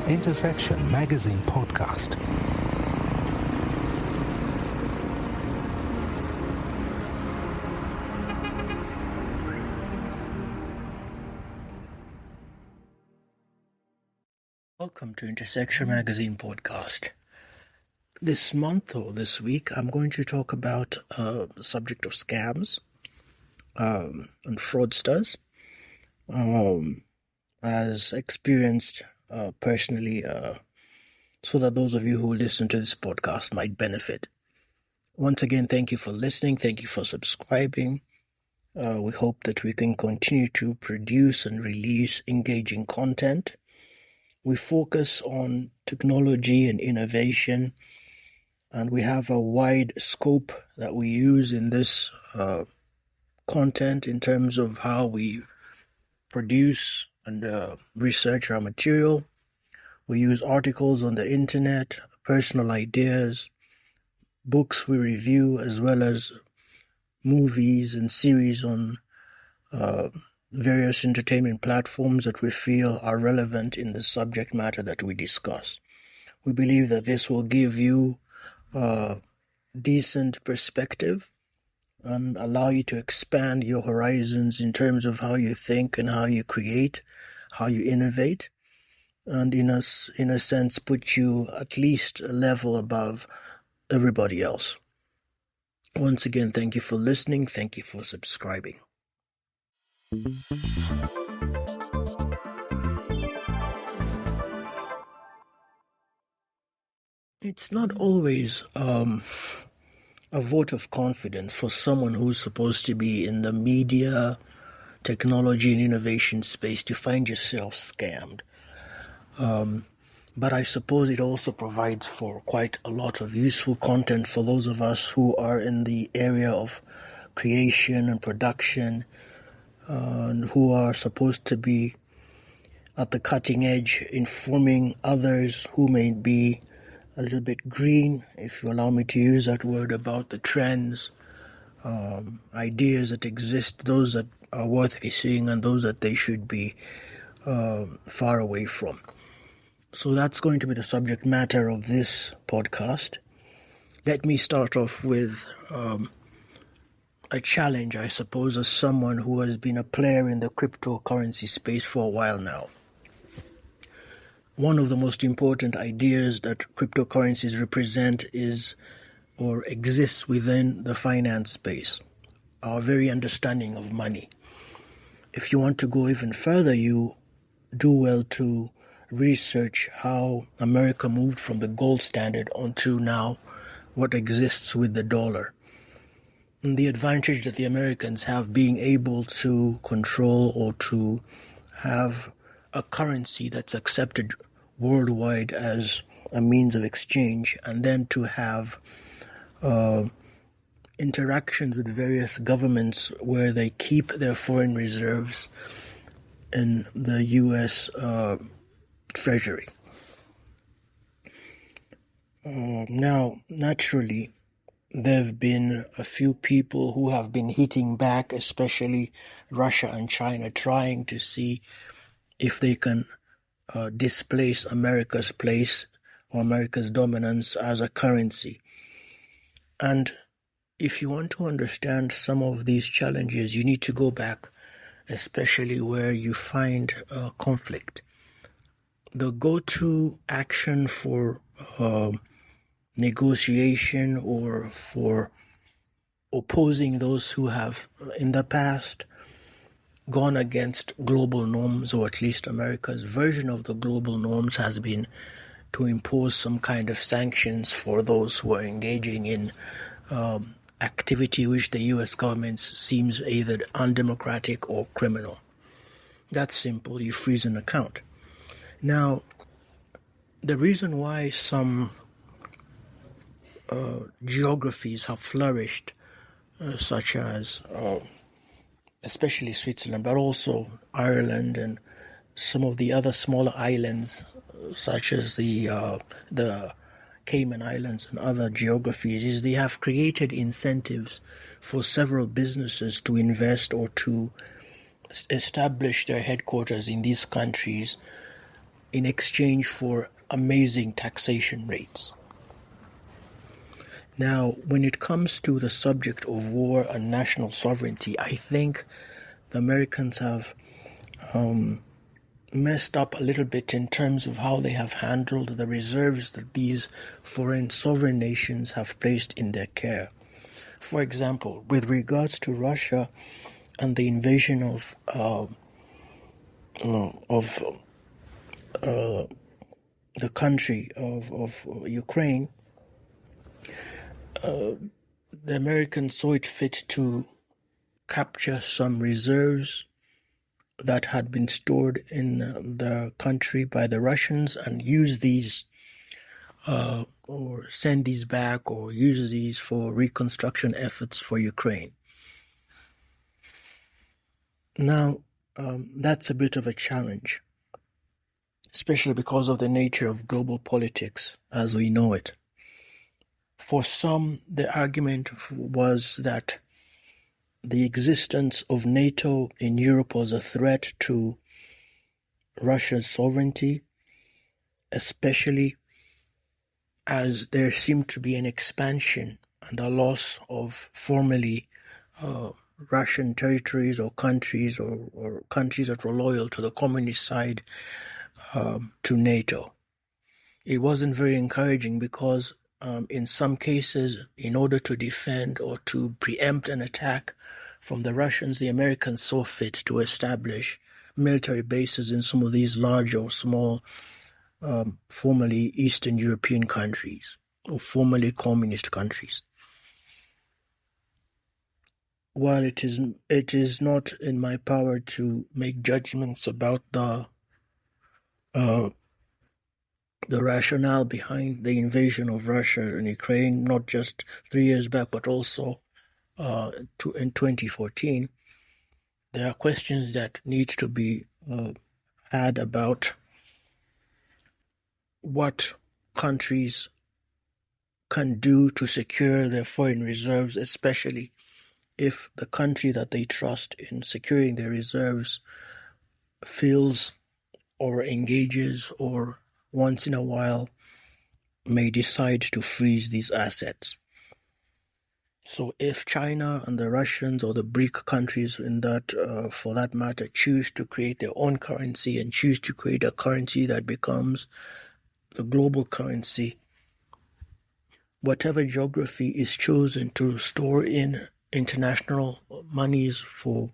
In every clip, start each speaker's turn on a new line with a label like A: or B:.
A: Intersection Magazine Podcast.
B: Welcome to Intersection Magazine Podcast. This month or this week, I'm going to talk about the subject of scams and fraudsters, as experienced personally, so that those of you who listen to this podcast might benefit. Once again, thank you for listening. Thank you for subscribing. We hope that we can continue to produce and release engaging content. We focus on technology and innovation, and we have a wide scope that we use in this content in terms of how we produce and research our material. We use articles on the internet, personal ideas, books we review, as well as movies and series on various entertainment platforms that we feel are relevant in the subject matter that we discuss. We believe that this will give you a decent perspective and allow you to expand your horizons in terms of how you think and how you create, how you innovate, and in a sense put you at least a level above everybody else. Once again, thank you for listening. Thank you for subscribing. It's not always a vote of confidence for someone who's supposed to be in the media, technology, and innovation space to find yourself scammed. But I suppose it also provides for quite a lot of useful content for those of us who are in the area of creation and production, and who are supposed to be at the cutting edge, informing others who may be a little bit green, if you allow me to use that word, about the trends, ideas that exist, those that are worth pursuing and those that they should be far away from. So that's going to be the subject matter of this podcast. Let me start off with a challenge, I suppose, as someone who has been a player in the cryptocurrency space for a while now. One of the most important ideas that cryptocurrencies represent is or exists within the finance space, our very understanding of money. If you want to go even further, you do well to research how America moved from the gold standard onto now what exists with the dollar. And the advantage that the Americans have being able to control or to have a currency that's accepted worldwide as a means of exchange, and then to have interactions with various governments where they keep their foreign reserves in the U.S. Treasury. Now, naturally, there have been a few people who have been hitting back, especially Russia and China, trying to see if they can displace America's place or America's dominance as a currency. And if you want to understand some of these challenges, you need to go back, especially where you find conflict. The go-to action for negotiation or for opposing those who have in the past gone against global norms, or at least America's version of the global norms, has been to impose some kind of sanctions for those who are engaging in activity which the U.S. government seems either undemocratic or criminal. That's simple. You freeze an account. Now, the reason why some geographies have flourished, such as especially Switzerland, but also Ireland and some of the other smaller islands, such as the Cayman Islands and other geographies, is they have created incentives for several businesses to invest or to establish their headquarters in these countries in exchange for amazing taxation rates. Now, when it comes to the subject of war and national sovereignty, I think the Americans have messed up a little bit in terms of how they have handled the reserves that these foreign sovereign nations have placed in their care. For example, with regards to Russia and the invasion of the country of Ukraine, the Americans saw it fit to capture some reserves that had been stored in the country by the Russians and use these or send these back or use these for reconstruction efforts for Ukraine. Now, that's a bit of a challenge, especially because of the nature of global politics as we know it. For some, the argument was that the existence of NATO in Europe was a threat to Russia's sovereignty, especially as there seemed to be an expansion and a loss of formerly Russian territories or countries or countries that were loyal to the communist side to NATO. It wasn't very encouraging because in some cases, in order to defend or to preempt an attack from the Russians, the Americans saw fit to establish military bases in some of these large or small formerly Eastern European countries or formerly communist countries. While it is not in my power to make judgments about the rationale behind the invasion of Russia and Ukraine, not just 3 years back, but also in 2014, there are questions that need to be had about what countries can do to secure their foreign reserves, especially if the country that they trust in securing their reserves feels or engages or once in a while may decide to freeze these assets. So if China and the Russians or the BRIC countries in that, for that matter, choose to create their own currency and choose to create a currency that becomes the global currency, whatever geography is chosen to store in international monies for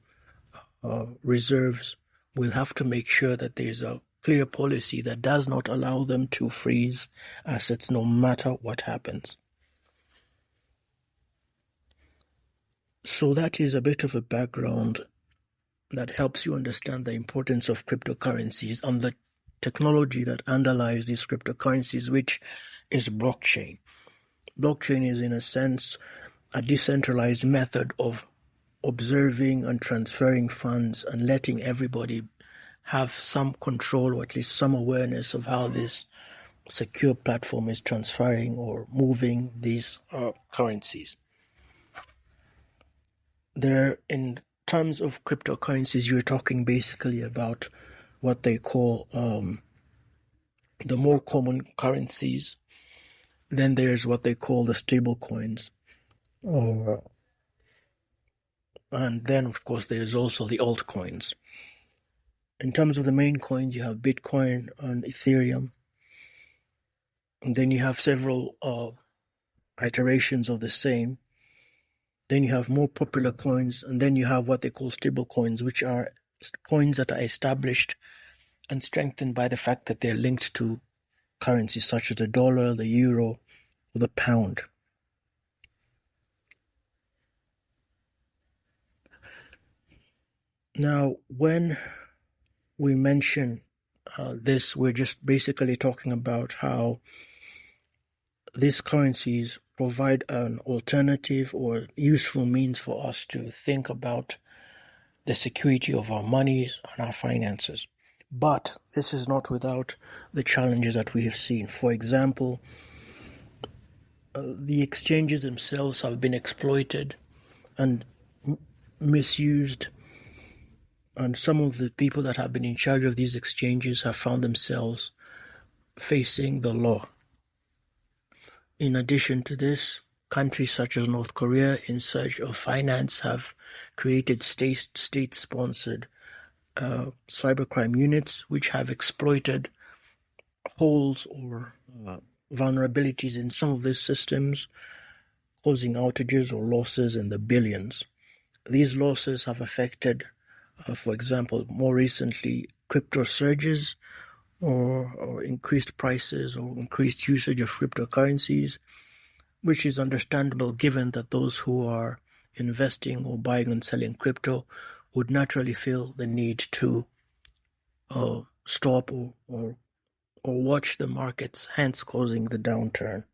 B: reserves will have to make sure that there's a clear policy that does not allow them to freeze assets no matter what happens. So that is a bit of a background that helps you understand the importance of cryptocurrencies and the technology that underlies these cryptocurrencies, which is blockchain. Blockchain is, in a sense, a decentralized method of observing and transferring funds and letting everybody have some control or at least some awareness of how this secure platform is transferring or moving these currencies. There, in terms of cryptocurrencies, you're talking basically about what they call the more common currencies. Then there's what they call the stable coins. And then, of course, there's also the altcoins. In terms of the main coins, you have Bitcoin and Ethereum. And then you have several iterations of the same. Then you have more popular coins, and then you have what they call stable coins, which are coins that are established and strengthened by the fact that they're linked to currencies such as the dollar, the euro, or the pound. Now, when we mention this, we're just basically talking about how these currencies provide an alternative or useful means for us to think about the security of our money and our finances. But this is not without the challenges that we have seen. For example, the exchanges themselves have been exploited and misused, and some of the people that have been in charge of these exchanges have found themselves facing the law. In addition to this, countries such as North Korea, in search of finance, have created state-sponsored cybercrime units which have exploited holes or vulnerabilities in some of these systems, causing outages or losses in the billions. These losses have affected, for example, more recently, crypto surges or increased prices or increased usage of cryptocurrencies, which is understandable given that those who are investing or buying and selling crypto would naturally feel the need to stop or watch the markets, hence causing the downturn.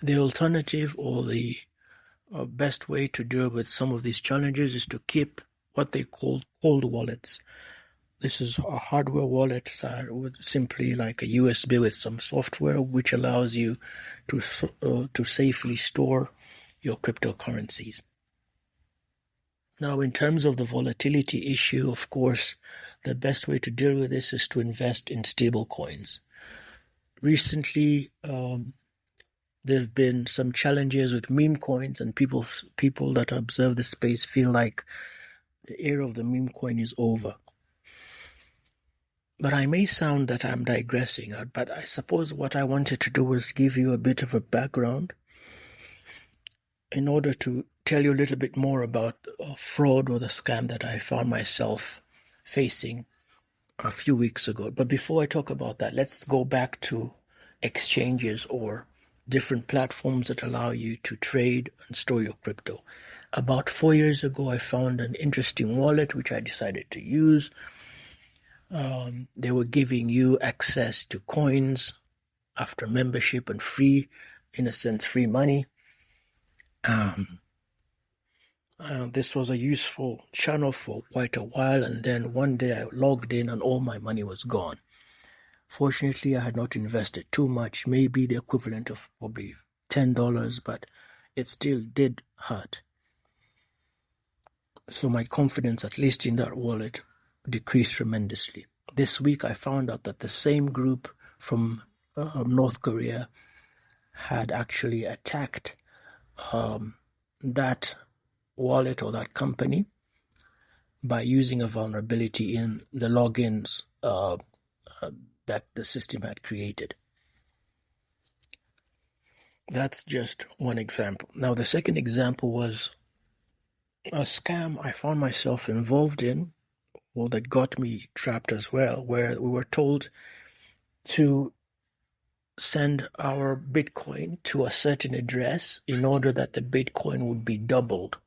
B: The alternative or the best way to deal with some of these challenges is to keep what they call cold wallets. This is a hardware wallet with simply like a USB with some software which allows you to safely store your cryptocurrencies. Now, in terms of the volatility issue, of course, the best way to deal with this is to invest in stable coins. Recently, there have been some challenges with meme coins, and people that observe the space feel like the era of the meme coin is over. But I may sound that I'm digressing, but I suppose what I wanted to do was give you a bit of a background in order to tell you a little bit more about a fraud or the scam that I found myself facing a few weeks ago. But before I talk about that, let's go back to exchanges or different platforms that allow you to trade and store your crypto. About 4 years ago, I found an interesting wallet which I decided to use. They were giving you access to coins after membership and free, in a sense, free money. This was a useful channel for quite a while, and then one day I logged in and all my money was gone. Fortunately, I had not invested too much, maybe the equivalent of probably $10, but it still did hurt. So my confidence, at least in that wallet, decreased tremendously. This week I found out that the same group from North Korea had actually attacked that wallet or that company by using a vulnerability in the logins that the system had created. That's just one example. Now, the second example was a scam I found myself involved in, or that got me trapped as well, where we were told to send our Bitcoin to a certain address in order that the Bitcoin would be doubled.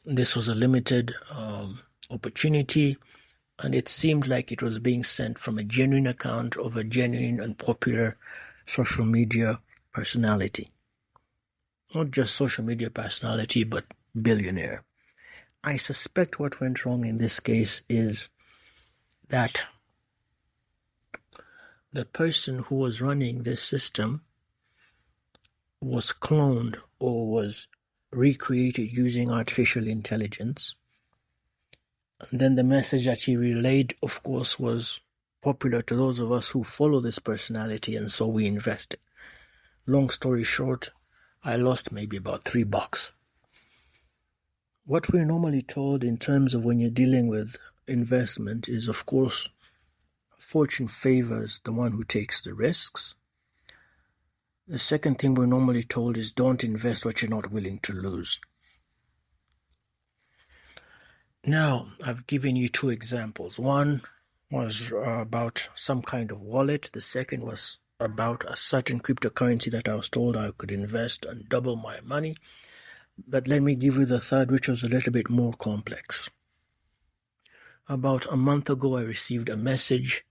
B: This was a limited opportunity, and it seemed like it was being sent from a genuine account of a genuine and popular social media personality. Not just social media personality, but billionaire. I suspect what went wrong in this case is that the person who was running this system was cloned or was recreated using artificial intelligence. And then the message that he relayed, of course, was popular to those of us who follow this personality, and so we invested. Long story short, I lost maybe about $3. What we're normally told in terms of when you're dealing with investment is, of course, fortune favors the one who takes the risks. The second thing we're normally told is don't invest what you're not willing to lose. Now, I've given you two examples. One was about some kind of wallet. The second was about a certain cryptocurrency that I was told I could invest and double my money. But let me give you the third, which was a little bit more complex. About a month ago, I received a message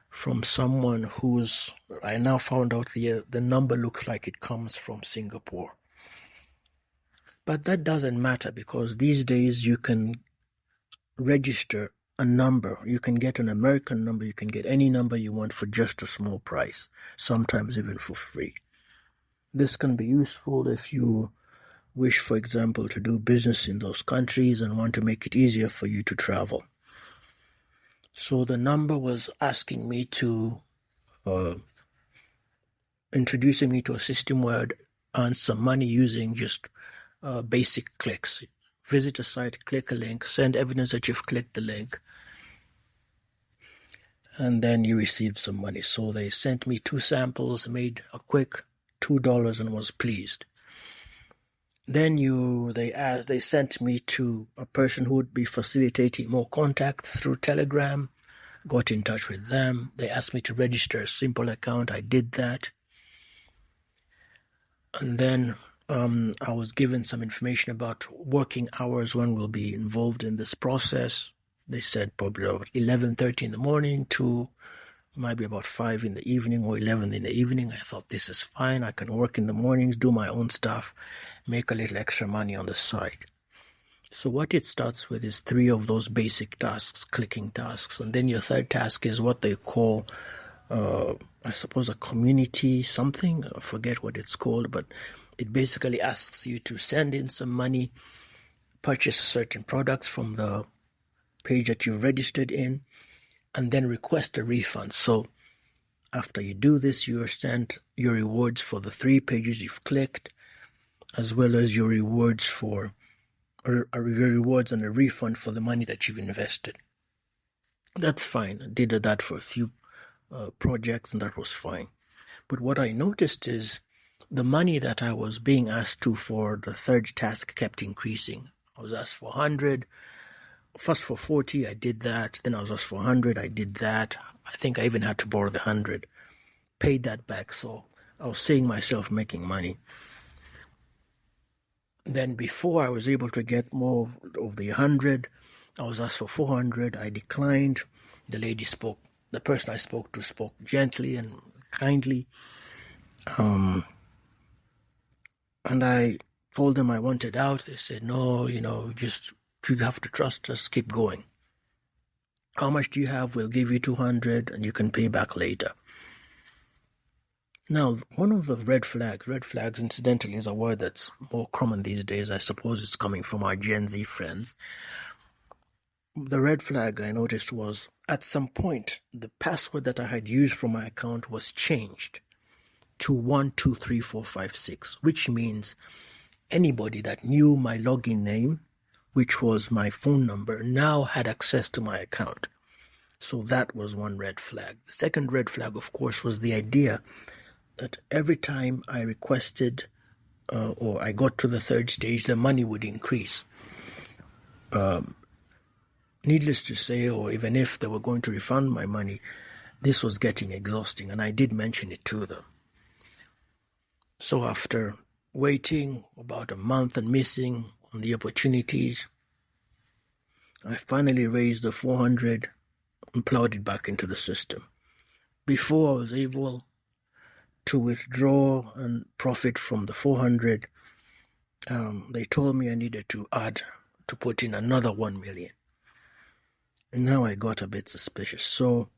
B: from someone who's, I now found out the number looks like it comes from Singapore. But that doesn't matter because these days you can register a number. You can get an American number, you can get any number you want for just a small price, sometimes even for free. This can be useful if you wish, for example, to do business in those countries and want to make it easier for you to travel. So the number was asking me to, introducing me to a system where I'd earn some money using just basic clicks. Visit a site, click a link, send evidence that you've clicked the link, and then you received some money. So they sent me 2 samples, made a quick $2 and was pleased. Then they sent me to a person who would be facilitating more contacts through Telegram. Got in touch with them. They asked me to register a simple account. I did that. And then I was given some information about working hours when we'll be involved in this process. They said probably about 11:30 in the morning to maybe about 5 in the evening or 11 in the evening. I thought, this is fine. I can work in the mornings, do my own stuff, make a little extra money on the side. So what it starts with is 3 of those basic tasks, clicking tasks. And then your third task is what they call, I suppose, a community something. I forget what it's called, but it basically asks you to send in some money, purchase certain products from the page that you've registered in, and then request a refund. So after you do this, you are sent your rewards for the 3 pages you've clicked, as well as your rewards your rewards and a refund for the money that you've invested. That's fine. I did that for a few projects, and that was fine. But what I noticed is the money that I was being asked to for the third task kept increasing. I was asked for 100. First for 40, I did that. Then I was asked for 100, I did that. I think I even had to borrow the 100. Paid that back, so I was seeing myself making money. Then before I was able to get more of the 100, I was asked for 400, I declined. The person I spoke to spoke gently and kindly. And I told them I wanted out. They said, no, just you have to trust us, keep going. How much do you have? We'll give you 200 and you can pay back later. Now, one of the red flags incidentally is a word that's more common these days. I suppose it's coming from our Gen Z friends. The red flag I noticed was at some point, the password that I had used for my account was changed to 123456, which means anybody that knew my login name, which was my phone number, now had access to my account. So that was one red flag. The second red flag, of course, was the idea that every time I requested or I got to the third stage, the money would increase. Needless to say, or even if they were going to refund my money, this was getting exhausting, and I did mention it to them. So after waiting about a month and missing on the opportunities, I finally raised the 400 and plowed it back into the system. Before I was able to withdraw and profit from the 400, they told me I needed to put in another 1 million. And now I got a bit suspicious. So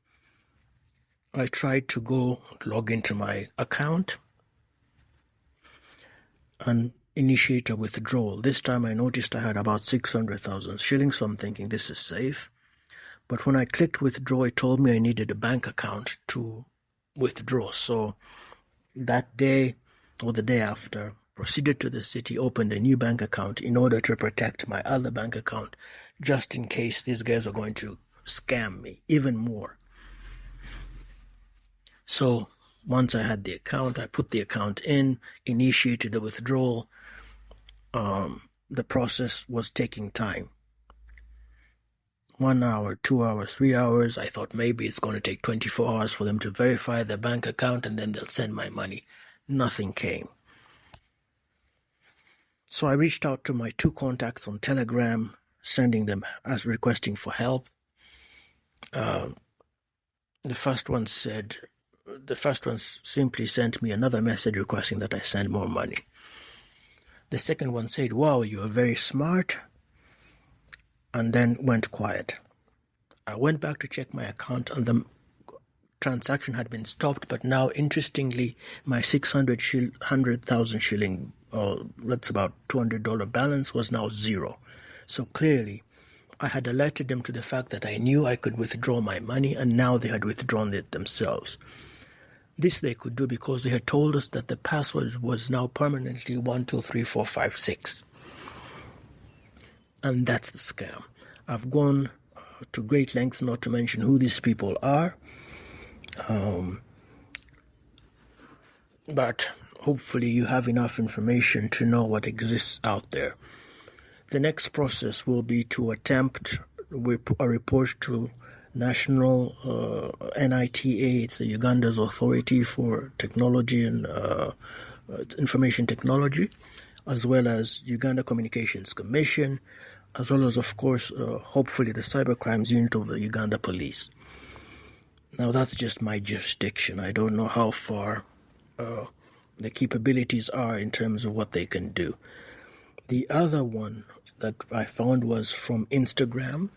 B: I tried to log into my account and initiate a withdrawal. This time I noticed I had about 600,000 shillings, so I'm thinking this is safe. But when I clicked withdraw, it told me I needed a bank account to withdraw. So that day or the day after, proceeded to the city, opened a new bank account in order to protect my other bank account, just in case these guys are going to scam me even more. So once I had the account, I put the account in, initiated the withdrawal. The process was taking time. 1 hour, 2 hours, 3 hours. I thought maybe it's going to take 24 hours for them to verify the bank account and then they'll send my money. Nothing came. So I reached out to my 2 contacts on Telegram, sending them as requesting for help. The first one simply sent me another message requesting that I send more money. The second one said, "Wow, you are very smart," and then went quiet. I went back to check my account and the transaction had been stopped, but now, interestingly, my 100,000 shilling, or that's about $200 balance, was now zero. So clearly, I had alerted them to the fact that I knew I could withdraw my money, and now they had withdrawn it themselves. This they could do because they had told us that the password was now permanently 123456. And that's the scam. I've gone to great lengths not to mention who these people are. But hopefully you have enough information to know what exists out there. The next process will be to attempt a report to National NITA, it's the Uganda's Authority for Technology and Information Technology, as well as Uganda Communications Commission, as well as, of course, hopefully the Cybercrimes Unit of the Uganda Police. Now, that's just my jurisdiction. I don't know how far the capabilities are in terms of what they can do. The other one that I found was from Instagram.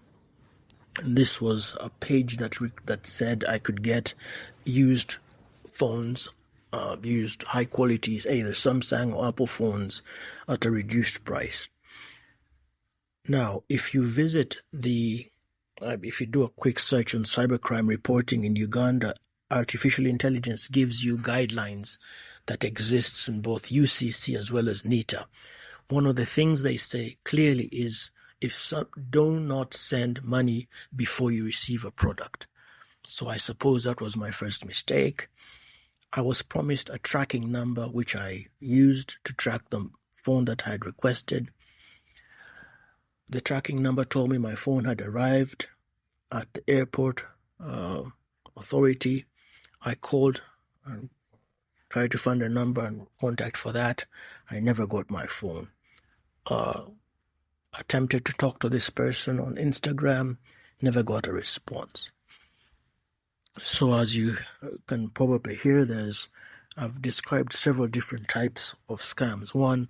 B: This was a page that said I could get used phones, used high quality, either Samsung or Apple phones at a reduced price. Now, if you visit if you do a quick search on cybercrime reporting in Uganda, artificial intelligence gives you guidelines that exists in both UCC as well as NITA. One of the things they say clearly is do not send money before you receive a product. So I suppose that was my first mistake. I was promised a tracking number, which I used to track the phone that I had requested. The tracking number told me my phone had arrived at the airport authority. I called and tried to find a number and contact for that. I never got my phone. Attempted to talk to this person on Instagram, never got a response. So as you can probably hear, I've described several different types of scams. One,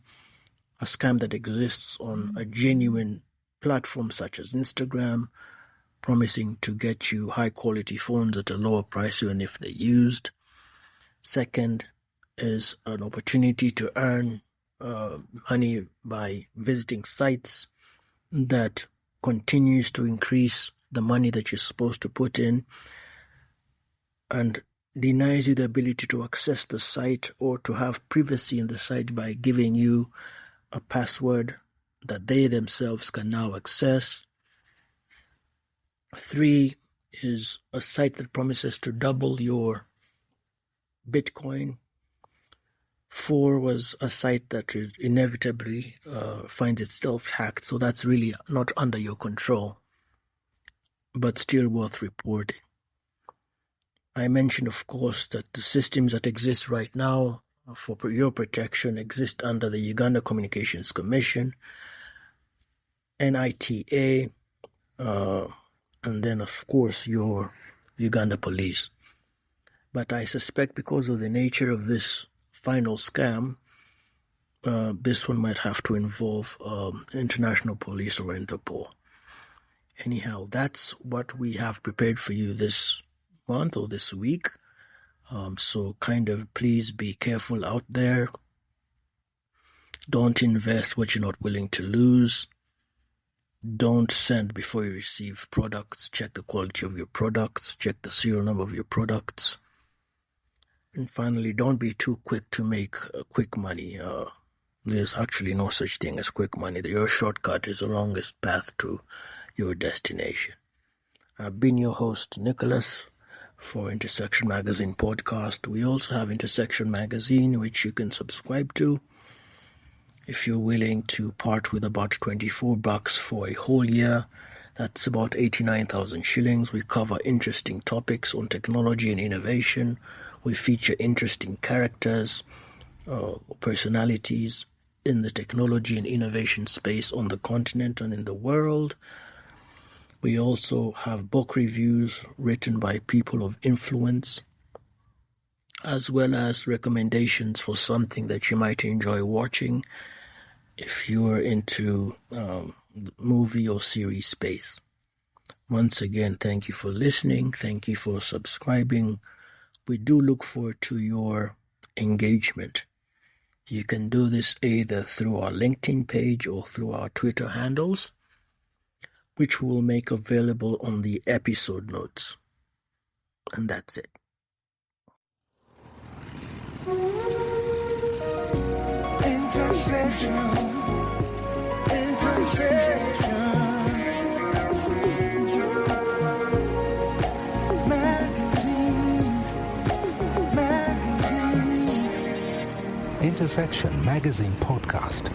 B: a scam that exists on a genuine platform such as Instagram, promising to get you high quality phones at a lower price even if they're used. Second is an opportunity to earn money by visiting sites that continues to increase the money that you're supposed to put in and denies you the ability to access the site or to have privacy in the site by giving you a password that they themselves can now access. 3 is a site that promises to double your Bitcoin. 4 was a site that inevitably finds itself hacked, so that's really not under your control, but still worth reporting. I mentioned, of course, that the systems that exist right now for your protection exist under the Uganda Communications Commission, NITA, and then, of course, your Uganda Police. But I suspect because of the nature of this final scam, this one might have to involve international police or Interpol. Anyhow, that's what we have prepared for you this month or this week. So please be careful out there. Don't invest what you're not willing to lose. Don't send before you receive products. Check the quality of your products. Check the serial number of your products. And finally, don't be too quick to make quick money. There's actually no such thing as quick money. Your shortcut is the longest path to your destination. I've been your host, Nicholas, for Intersection Magazine podcast. We also have Intersection Magazine, which you can subscribe to. If you're willing to part with about $24 for a whole year, that's about 89,000 shillings. We cover interesting topics on technology and innovation. We feature interesting characters, personalities in the technology and innovation space on the continent and in the world. We also have book reviews written by people of influence, as well as recommendations for something that you might enjoy watching if you are into movie or series space. Once again, thank you for listening. Thank you for subscribing. We do look forward to your engagement. You can do this either through our LinkedIn page or through our Twitter handles, which we'll make available on the episode notes. And that's it.
A: Intersection Magazine Podcast.